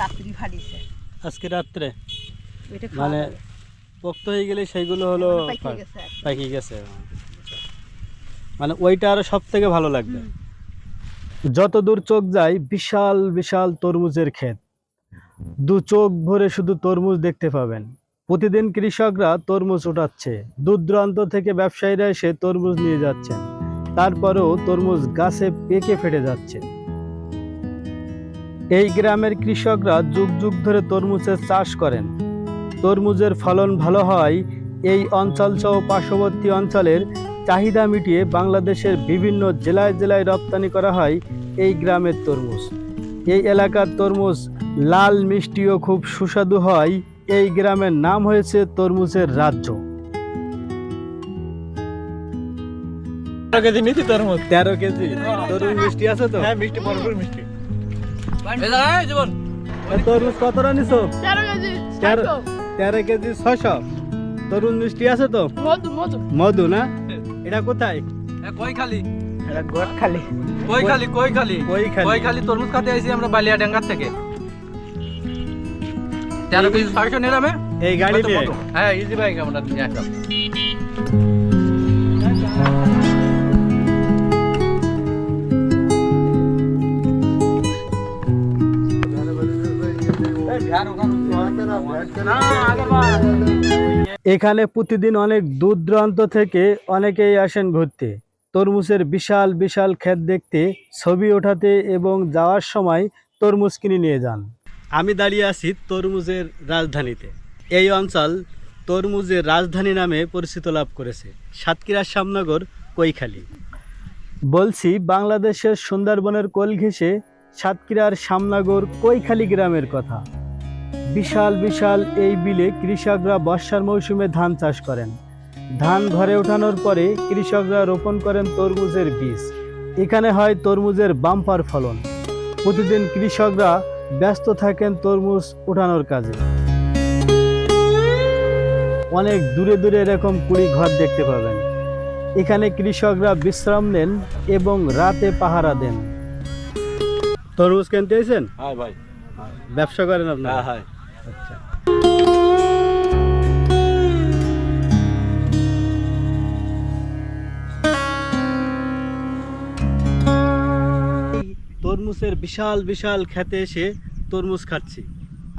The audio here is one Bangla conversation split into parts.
রাত্রি ফাটিছে আজকে রাত্রে মানে পোক্ত হয়ে গেলে সেইগুলো হলো পাকি গেছে মানে ওইটা আরো সব থেকে ভালো লাগবে। যত দূর চোখ যায় বিশাল বিশাল তরমুজের ক্ষেত, দু চোখ ভরে শুধু তরমুজ দেখতে পাবেন। প্রতিদিন কৃষকরা তরমুজ ওঠাচ্ছে, দূর দূরান্ত থেকে ব্যবসায়ীরা এসে তরমুজ নিয়ে যাচ্ছেন, তারপরেও তরমুজ গাছে পেকে ফেটে যাচ্ছে। এই গ্রামের কৃষকরা যুগ যুগ ধরে তরমুজের চাষ করেন। তরমুজের ফলন ভালো হয় এই অঞ্চল সহ পার্শ্ববর্তী অঞ্চলের চাহিদা মিটিয়ে বাংলাদেশের বিভিন্ন জেলায় জেলায় রপ্তানি করা হয় এই গ্রামের তরমুজ। এই এলাকার তরমুজ লাল মিষ্টি ও খুব সুস্বাদু হয়। এই গ্রামের নাম হয়েছে তরমুজের রাজ্য। 13 কেজি নিচ্ছি তরমুজ। 13 কেজি তরমুজ মিষ্টি আছে তো? হ্যাঁ মিষ্টি, ভরপুর মিষ্টি। জীবন তরমুজ কতটা নিছো? 13 কেজি 13 কেজি 600। তরমুজ মিষ্টি আছে তো? মধু মধু মধু না? এটা কোথায়? কইখালি, এটা গোটখালি কইখালি, কইখালি, কইখালি। কইখালি তরমুজ খাতে আইছি আমরা বালিয়াডাঙ্গা থেকে। 13 কেজি 600 নিলামে এই গাড়ি দিয়ে? হ্যাঁ ইজি বাইক আমরা নিয়ে আসলাম। এখানে প্রতিদিন অনেক দূর দূরান্ত থেকে অনেকেই আসেন ঘুরতে, তরমুজের বিশাল বিশাল ক্ষেত দেখতে, ছবি ওঠাতে এবং যাওয়ার সময় তরমুজ কিনে নিয়ে যান। আমি দাঁড়িয়ে আছি তরমুজের রাজধানীতে। এই অঞ্চল তরমুজের রাজধানী নামে পরিচিত লাভ করেছে। সাতক্ষীরার শ্যামনগর কৈখালী। বলছি বাংলাদেশের সুন্দরবনের কোল ঘেঁষে সাতক্ষীরার শ্যামনগর কৈখালী গ্রামের কথা। বিশাল বিশাল এই বিলে কৃষকরা বর্ষার মৌসুমে ধান চাষ করেন। ধান ঘরে ওঠানোর পরে কৃষকরা রোপণ করেন তরমুজের বীজ। এখানে হয় তরমুজের বাম্পার ফলন। প্রতিদিন কৃষকরা ব্যস্ত থাকেন তরমুজ ওঠানোর কাজে। অনেক দূরে দূরে এরকম কুড়ি ঘর দেখতে পাবেন। এখানে কৃষকরা বিশ্রাম নেন এবং রাতে পাহারা দেন। তরমুজ কিনতে এসেছেন? হ্যাঁ ভাই। ব্যবসা করেন আপনারা? হ্যাঁ। আচ্ছা। তরমুজের বিশাল বিশাল খেতে এসে তরমুজ খাচ্ছি।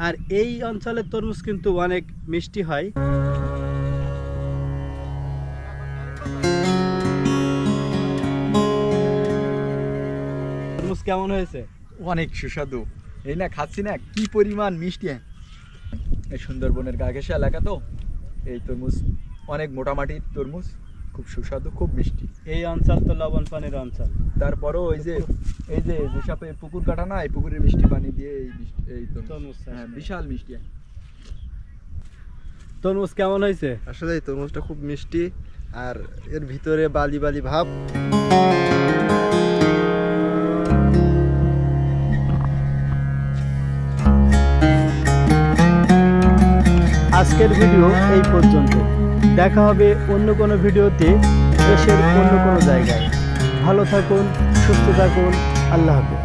আর এই অঞ্চলের তরমুজ কিন্তু অনেক মিষ্টি হয়। তরমুজ কেমন হয়েছে? অনেক সুস্বাদু। এই না খাচ্ছি না কি পরিমাণ মিষ্টি। এই সুন্দরবনের গা ঘেঁষা এলাকা তো, এই তরমুজ অনেক মোটামাটির তরমুজ, খুব সুস্বাদু, খুব মিষ্টি। এই অঞ্চল তো লবণ পানির অঞ্চল। তারপরও এই যে যেসব পুকুর কাটা না, এই পুকুরের মিষ্টি পানি দিয়ে এই তরমুজ হ্যাঁ বিশাল মিষ্টি। তরমুজ কেমন হয়েছে? আসলে এই তরমুজটা খুব মিষ্টি আর এর ভিতরে বালি বালি ভাব। আজকের ভিডিও এই পর্যন্ত। দেখা হবে অন্য কোনো ভিডিওতে দেশের অন্য কোনো জায়গায়। ভালো থাকুন, সুস্থ থাকুন। আল্লাহ হাফেজ।